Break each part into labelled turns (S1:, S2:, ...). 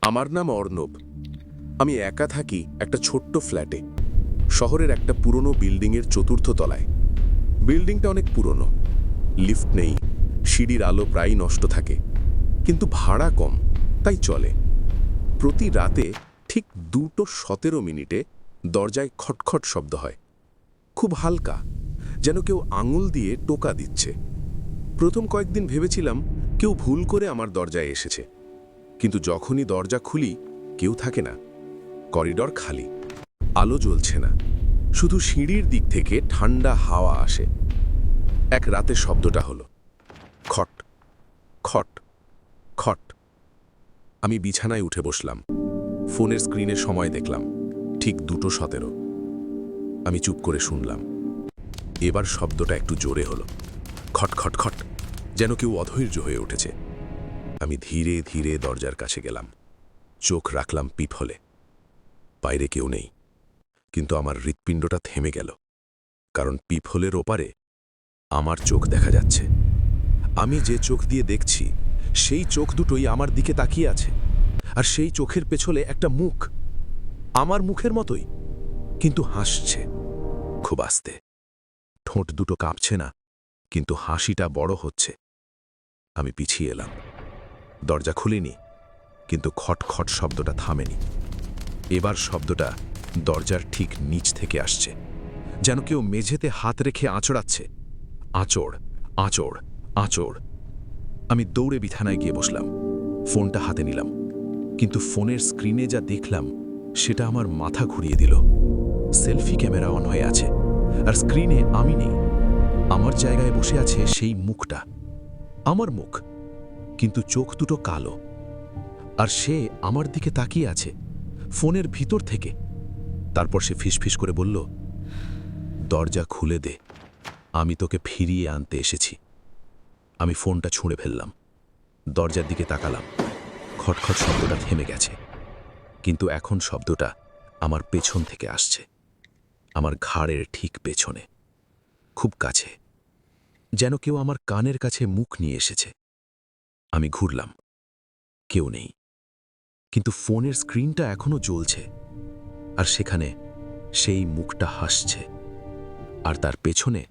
S1: আমার নাম অর্ণব। আমি একা থাকি একটা ছোট্ট ফ্ল্যাটে, শহরের একটা পুরনো বিল্ডিংয়ের চতুর্থ তলায়। বিল্ডিংটা অনেক পুরনো, লিফট নেই, সিঁড়ির আলো প্রায় নষ্ট থাকে, কিন্তু ভাড়া কম, তাই চলে। প্রতি রাতে ঠিক 2:17 দরজায় খটখট শব্দ হয়, খুব হালকা, যেন কেউ আঙুল দিয়ে টোকা দিচ্ছে। প্রথম কয়েকদিন ভেবেছিলাম কেউ ভুল করে আমার দরজায় এসেছে, কিন্তু যখনই দরজা খুলি কেউ থাকে না। করিডর খালি, আলো জ্বলছে না, শুধু সিঁড়ির দিক থেকে ঠান্ডা হাওয়া আসে। এক রাতে শব্দটা হলো খট খট খট। আমি বিছানায় উঠে বসলাম, ফোনের স্ক্রিনে সময় দেখলাম, ঠিক 2:17। আমি চুপ করে শুনলাম। এবার শব্দটা একটু জোরে হলো, খট খট খট, যেন কেউ অধৈর্য হয়ে উঠেছে। আমি ধীরে ধীরে দরজার কাছে গেলাম, চোখ রাখলাম পিপহলে। বাইরে কেউ নেই, কিন্তু আমার হৃৎপিণ্ডটা থেমে গেল, কারণ পিপহলের ওপারে আমার চোখ দেখা যাচ্ছে। আমি যে চোখ দিয়ে দেখছি সেই চোখ দুটোই আমার দিকে তাকিয়ে আছে, আর সেই চোখের পেছনে একটা মুখ, আমার মুখের মতোই, কিন্তু হাসছে খুব আস্তে। ঠোঁট দুটো কাঁপছে না, কিন্তু হাসিটা বড় হচ্ছে। আমি পিছিয়ে এলাম, দরজা খুলিনি, কিন্তু খটখট শব্দটা থামেনি। এবার শব্দটা দরজার ঠিক নিচ থেকে আসছে, যেন কেউ মেঝেতে হাত রেখে আঁচড়াচ্ছে। আঁচড়, আঁচড়, আঁচড়। আমি দৌড়ে বিছানায় গিয়ে বসলাম, ফোনটা হাতে নিলাম, কিন্তু ফোনের স্ক্রিনে যা দেখলাম সেটা আমার মাথা ঘুরিয়ে দিল। সেলফি ক্যামেরা অন হয়ে আছে, আর স্ক্রিনে আমি নেই। আমার জায়গায় বসে আছে সেই মুখটা, আমার মুখ, কিন্তু চোখ দুটো কালো। আর সে আমার দিকে তাকিয়ে আছে ফোনের ভিতর থেকে। তারপর সে ফিসফিস করে বলল, দরজা খুলে দে, আমি তোকে ফিরিয়ে আনতে এসেছি। আমি ফোনটা ছুঁড়ে ফেললাম, দরজার দিকে তাকালাম। খটখট শব্দটা থেমে গেছে, কিন্তু এখন শব্দটা আমার পেছন থেকে আসছে, আমার ঘাড়ের ঠিক পেছনে, খুব কাছে, যেন কেউ আমার কানের কাছে মুখ নিয়ে এসেছে। আমি ঘুরলাম, কেউ নেই, কিন্তু ফোনের স্ক্রিনটা এখনো জ্বলছে, আর সেখানে সেই মুখটা হাসছে। আর তার পেছনে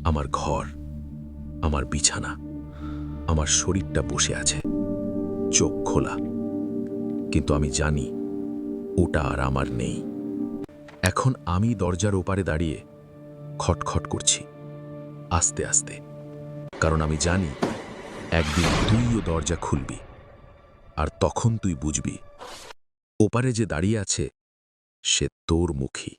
S1: আমার ঘর, আমার বিছানা, আমার শরীরটা বসে আছে, চোখ খোলা, কিন্তু আমি জানি ওটা আর আমার নেই। এখন আমি দরজার ওপারে দাঁড়িয়ে খটখট করছি, আস্তে আস্তে, কারণ আমি জানি একদিন তুইও দরজা খুলবি, আর তখন তুই বুঝবি ওপারে যে দাঁড়িয়ে আছে সে তোর মুখী।